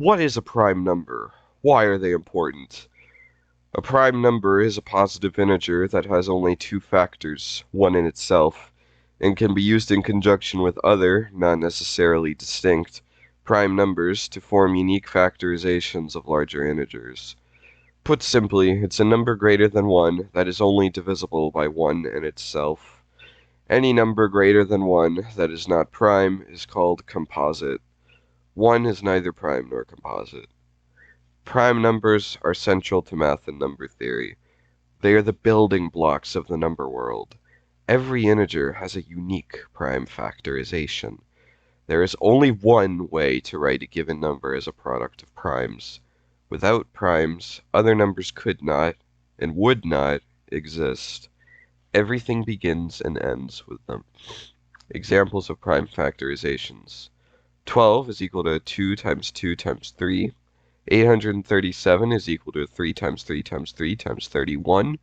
What is a prime number? Why are they important? A prime number is a positive integer that has only two factors, one in itself, and can be used in conjunction with other, not necessarily distinct, prime numbers to form unique factorizations of larger integers. Put simply, it's a number greater than 1 that is only divisible by 1 in itself. Any number greater than 1 that is not prime is called composite. 1 is neither prime nor composite. Prime numbers are central to math and number theory. They are the building blocks of the number world. Every integer has a unique prime factorization. There is only one way to write a given number as a product of primes. Without primes, other numbers could not, and would not, exist. Everything begins and ends with them. Examples of prime factorizations. 12 is equal to 2 times 2 times 3. 837 is equal to 3 times 3 times 3 times 31.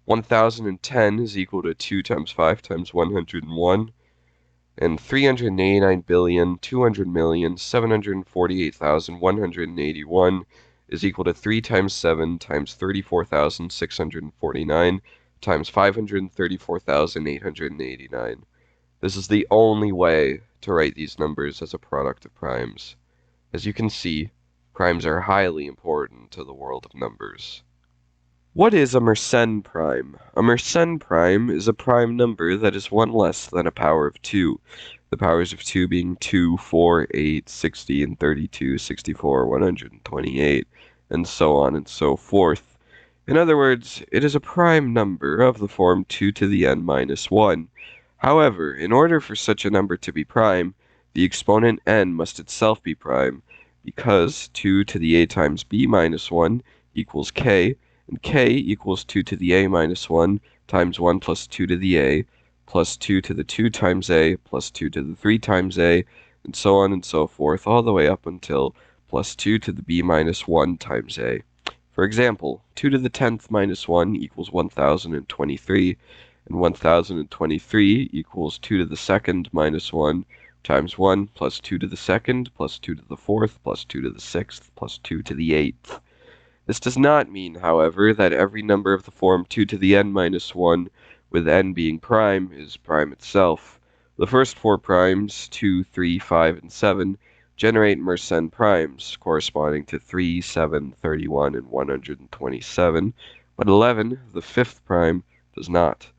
1010 is equal to 2 times 5 times 101. And 389,200,748,181 is equal to 3 times 7 times 34,649 times 534,889. This is the only way to write these numbers as a product of primes. As you can see, primes are highly important to the world of numbers. What is a Mersenne prime? A Mersenne prime is a prime number that is one less than a power of 2. The powers of 2 being 2, 4, 8, 60, and 32, 64, 128, and so on and so forth. In other words, it is a prime number of the form 2 to the n minus 1. However, in order for such a number to be prime, the exponent n must itself be prime, because 2 to the a times b minus 1 equals k, and k equals 2 to the a minus 1 times 1 plus 2 to the a, plus 2 to the 2 times a, plus 2 to the 3 times a, and so on and so forth, all the way up until plus 2 to the b minus 1 times a. For example, 2 to the 10th minus 1 equals 1023, and 1023 equals 2 to the 2nd minus 1 times 1 plus 2 to the 2nd plus 2 to the 4th plus 2 to the 6th plus 2 to the 8th. This does not mean, however, that every number of the form 2 to the n minus 1, with n being prime, is prime itself. The first four primes, 2, 3, 5, and 7, generate Mersenne primes, corresponding to 3, 7, 31, and 127, but 11, the fifth prime, does not.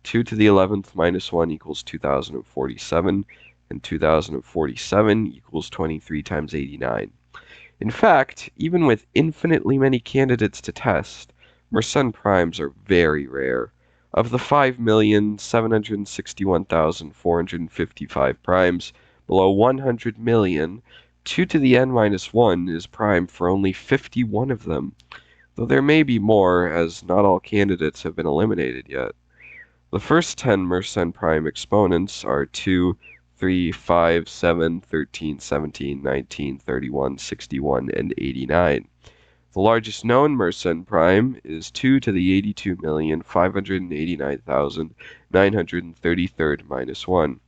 2 to the 11th minus 1 equals 2047, and 2047 equals 23 times 89. In fact, even with infinitely many candidates to test, Mersenne primes are very rare. Of the 5,761,455 primes below 100 million, 2 to the n minus 1 is prime for only 51 of them, though there may be more, as not all candidates have been eliminated yet. The first 10 Mersenne prime exponents are 2, 3, 5, 7, 13, 17, 19, 31, 61, and 89. The largest known Mersenne prime is 2 to the 82,589,933 minus 1,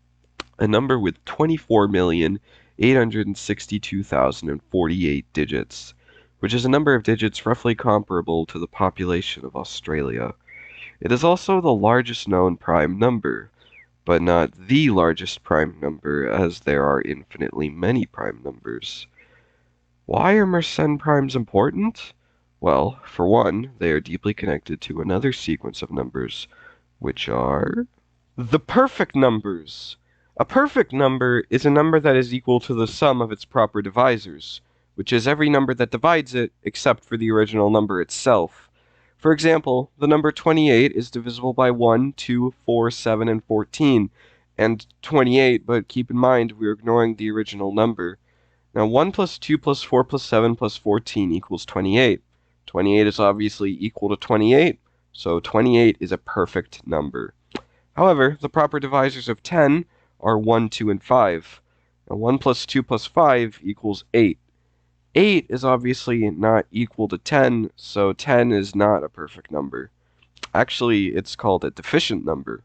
a number with 24,862,048 digits, which is a number of digits roughly comparable to the population of Australia. It is also the largest known prime number, but not the largest prime number, as there are infinitely many prime numbers. Why are Mersenne primes important? Well, for one, they are deeply connected to another sequence of numbers, which are the perfect numbers. A perfect number is a number that is equal to the sum of its proper divisors, which is every number that divides it except for the original number itself. For example, the number 28 is divisible by 1, 2, 4, 7, and 14, and 28, but keep in mind we're ignoring the original number. Now 1 plus 2 plus 4 plus 7 plus 14 equals 28. 28 is obviously equal to 28, so 28 is a perfect number. However, the proper divisors of 10 are 1, 2, and 5. Now 1 plus 2 plus 5 equals 8. 8 is obviously not equal to 10, so 10 is not a perfect number. Actually, it's called a deficient number.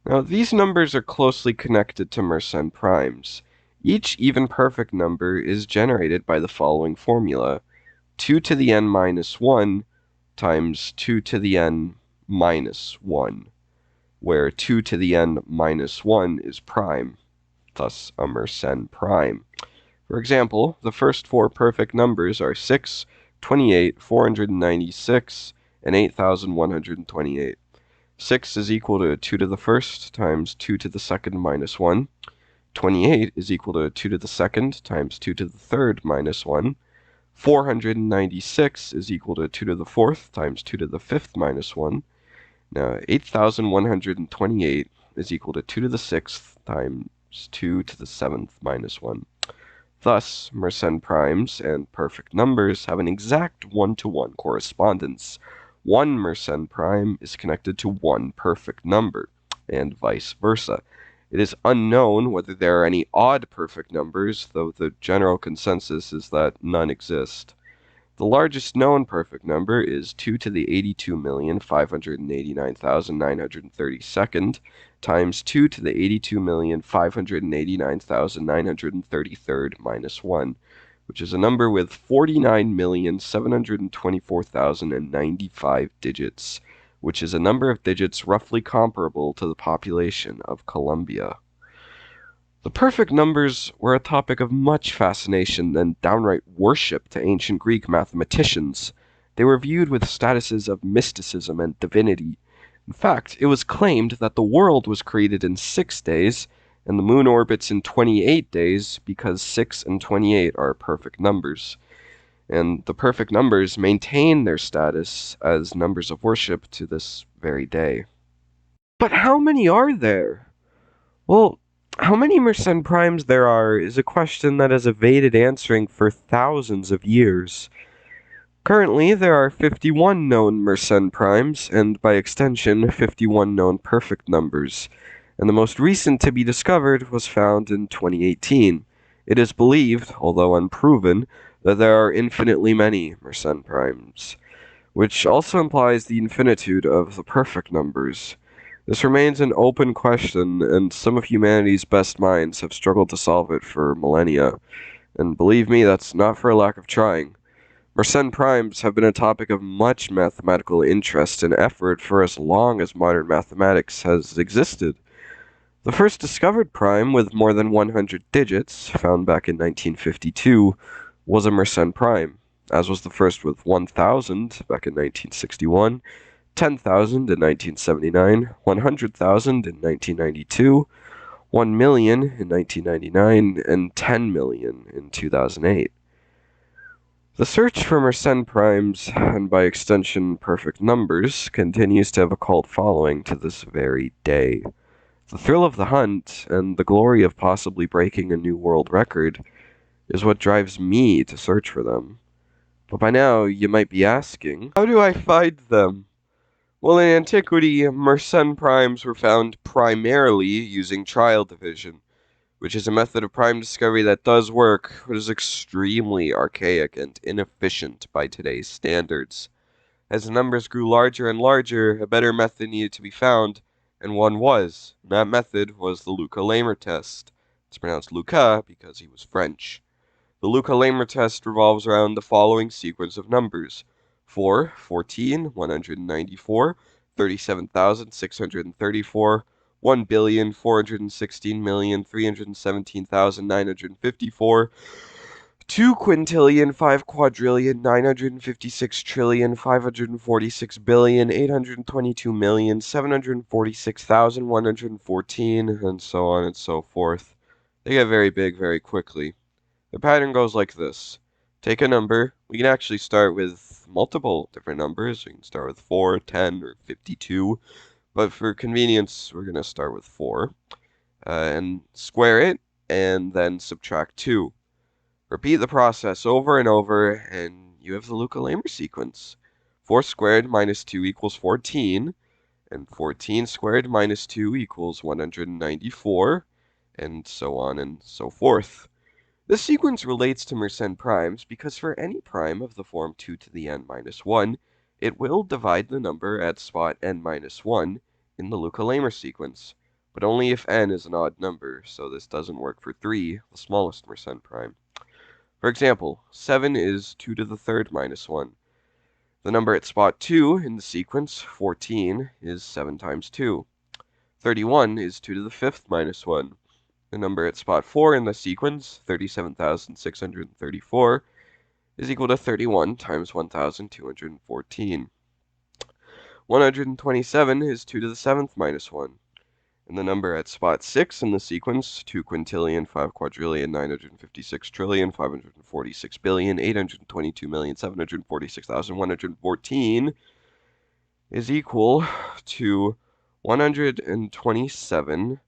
Now, these numbers are closely connected to Mersenne primes. Each even perfect number is generated by the following formula: 2 to the n minus 1 times 2 to the n minus 1, where 2 to the n minus 1 is prime, thus a Mersenne prime. For example, the first four perfect numbers are 6, 28, 496, and 8128. 6 is equal to 2 to the first times 2 to the second minus 1. 28 is equal to 2 to the second times 2 to the third minus 1. 496 is equal to 2 to the fourth times 2 to the fifth minus 1. Now, 8128 is equal to 2 to the sixth times 2 to the seventh minus 1. Thus, Mersenne primes and perfect numbers have an exact one-to-one correspondence. One Mersenne prime is connected to one perfect number, and vice versa. It is unknown whether there are any odd perfect numbers, though the general consensus is that none exist. The largest known perfect number is 2 to the 82,589,932 times 2 to the 82,589,933 minus 1, which is a number with 49,724,095 digits, which is a number of digits roughly comparable to the population of Colombia. The perfect numbers were a topic of much fascination and downright worship to ancient Greek mathematicians. They were viewed with statuses of mysticism and divinity. In fact, it was claimed that the world was created in 6 days, and the moon orbits in 28 days because 6 and 28 are perfect numbers. And the perfect numbers maintain their status as numbers of worship to this very day. But how many are there? Well, how many Mersenne primes there are is a question that has evaded answering for thousands of years. Currently, there are 51 known Mersenne primes, and by extension, 51 known perfect numbers, and the most recent to be discovered was found in 2018. It is believed, although unproven, that there are infinitely many Mersenne primes, which also implies the infinitude of the perfect numbers. This remains an open question, and some of humanity's best minds have struggled to solve it for millennia. And believe me, that's not for a lack of trying. Mersenne primes have been a topic of much mathematical interest and effort for as long as modern mathematics has existed. The first discovered prime with more than 100 digits, found back in 1952, was a Mersenne prime, as was the first with 1,000 back in 1961, 10,000 in 1979, 100,000 in 1992, 1 million in 1999, and 10 million in 2008. The search for Mersenne primes, and by extension perfect numbers, continues to have a cult following to this very day. The thrill of the hunt, and the glory of possibly breaking a new world record, is what drives me to search for them. But by now, you might be asking, how do I find them? Well, in antiquity, Mersenne primes were found primarily using trial division, which is a method of prime discovery that does work, but is extremely archaic and inefficient by today's standards. As the numbers grew larger and larger, a better method needed to be found, and one was. That method was the Luca-Lamer test. It's pronounced Luca because he was French. The Luca-Lamer test revolves around the following sequence of numbers: 4, 14, 194, 37,634, 1,416,317,954, 2 quintillion, 5 quadrillion, 956 trillion, 546 billion, 822 million, 746,114, and so on and so forth. They get very big very quickly. The pattern goes like this. Take a number. We can actually start with multiple different numbers. We can start with 4, 10, or 52. But for convenience, we're going to start with 4. And square it, and then subtract 2. Repeat the process over and over, and you have the Luca-Lamer sequence. 4 squared minus 2 equals 14, and 14 squared minus 2 equals 194, and so on and so forth. This sequence relates to Mersenne primes because for any prime of the form 2 to the n minus 1, it will divide the number at spot n minus 1 in the Luca-Lamer sequence. but only if n is an odd number, so this doesn't work for 3, the smallest Mersenne prime. For example, 7 is 2 to the third minus 1. The number at spot 2 in the sequence, 14, is 7 times 2. 31 is 2 to the fifth minus 1. The number at spot 4 in the sequence, 37,634, is equal to 31 times 1,214. 127 is 2 to the seventh minus 1. And the number at spot 6 in the sequence, 2 quintillion, 5 quadrillion, 956 trillion, 546 billion, 822 million, 746,114, is equal to 127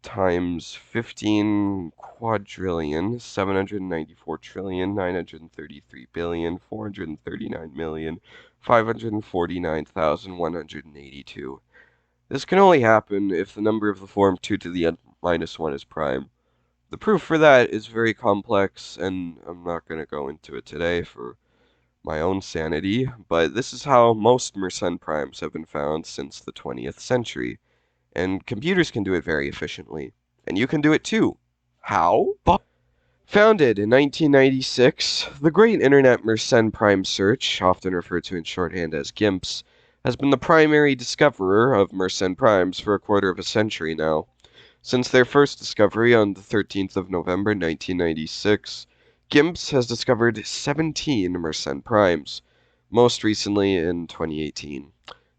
times 15 quadrillion, 794 trillion, 933 billion, 439 million, 549,182. This can only happen if the number of the form 2 to the n minus 1 is prime. The proof for that is very complex, and I'm not going to go into it today for my own sanity, but this is how most Mersenne primes have been found since the 20th century, and computers can do it very efficiently. And you can do it too. How? Founded in 1996, the Great Internet Mersenne Prime Search, often referred to in shorthand as GIMPs, has been the primary discoverer of Mersenne primes for a quarter of a century now. Since their first discovery on the 13th of November 1996, GIMPs has discovered 17 Mersenne primes, most recently in 2018.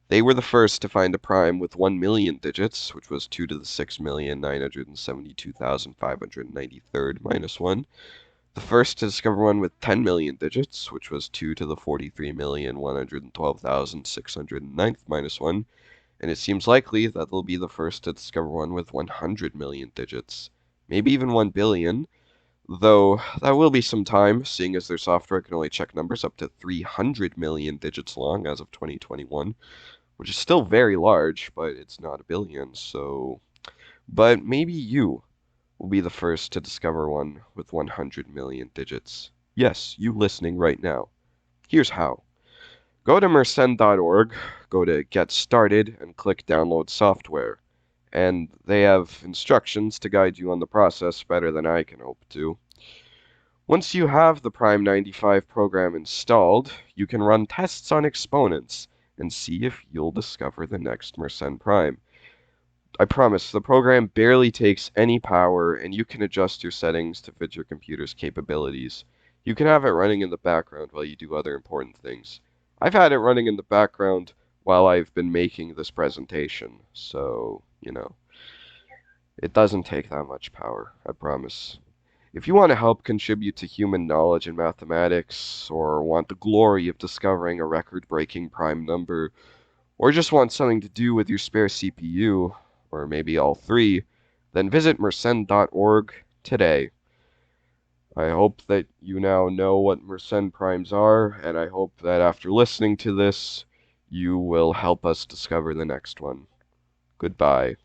They were the first to find a prime with 1 million digits, which was 2 to the 6,972,593 minus 1. The first to discover one with 10 million digits, which was 2 to the 43,112,609 minus 1. And it seems likely that they'll be the first to discover one with 100 million digits. Maybe even 1 billion, though that will be some time, seeing as their software can only check numbers up to 300 million digits long as of 2021. Which is still very large, but it's not a billion, so... But maybe you will be the first to discover one with 100 million digits. Yes, you listening right now. Here's how. Go to mersenne.org, go to Get Started, and click Download Software. And they have instructions to guide you on the process better than I can hope to. Once you have the Prime 95 program installed, you can run tests on exponents and see if you'll discover the next Mersenne prime. I promise, the program barely takes any power, and you can adjust your settings to fit your computer's capabilities. You can have it running in the background while you do other important things. I've had it running in the background while I've been making this presentation, so, it doesn't take that much power, I promise. If you want to help contribute to human knowledge in mathematics, or want the glory of discovering a record-breaking prime number, or just want something to do with your spare CPU, or maybe all three, then visit mersenne.org today. I hope that you now know what Mersenne primes are, and I hope that after listening to this, you will help us discover the next one. Goodbye.